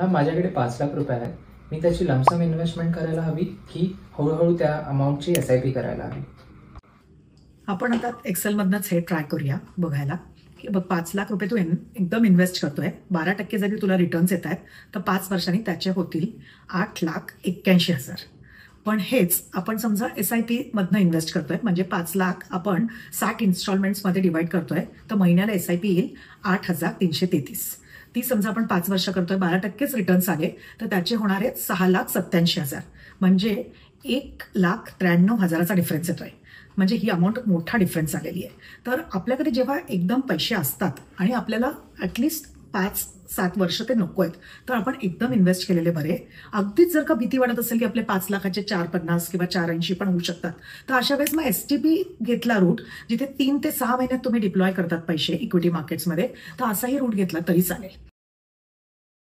माझ्याकडे 5 लाख रुपये आहेत. मी त्याची लमसम इन्व्हेस्टमेंट करायला हवी की हळूहळू त्या अमाऊंटची SIP करायला हवी? आपण आता एक्सेलमधनंच हे ट्राय करूया बघायला की बघ 5 लाख रुपये तू एकदम इन्व्हेस्ट करतोय. 12% जरी तुला रिटर्न्स येत आहेत तर 5 वर्षांनी त्याचे होतील 8,81,000. पण हेच आपण समजा SIP मधनं इन्व्हेस्ट करतोय म्हणजे 5 लाख आपण 60 इन्स्टॉलमेंट्समध्ये डिवाइड करतोय तर महिन्याला SIP येईल 8,333. ती समजा आपण 5 वर्ष करतोय 12%च रिटर्न्स आले तर त्याचे होणार आहेत 6,87,000 म्हणजे 1,93,000चा डिफरन्स येतोय. म्हणजे ही अमाऊंट मोठा डिफरन्स आलेली आहे. तर आपल्याकडे जेव्हा एकदम पैसे असतात आणि आपल्याला ॲटलिस्ट 5-7 वर्ष ते नको आहेत तर आपण एकदम इन्व्हेस्ट केलेले बरे. अगदीच जर का भीती वाटत असेल की आपले 5 लाखाचे 450 किंवा 480 पण होऊ शकतात तर अशा वेळेस मग STP घेतला रूट जिथे 3 ते 6 महिन्यात तुम्ही डिप्लॉय करतात पैसे इक्विटी मार्केट्समध्ये तर असाही रूट घेतला तरी चालेल.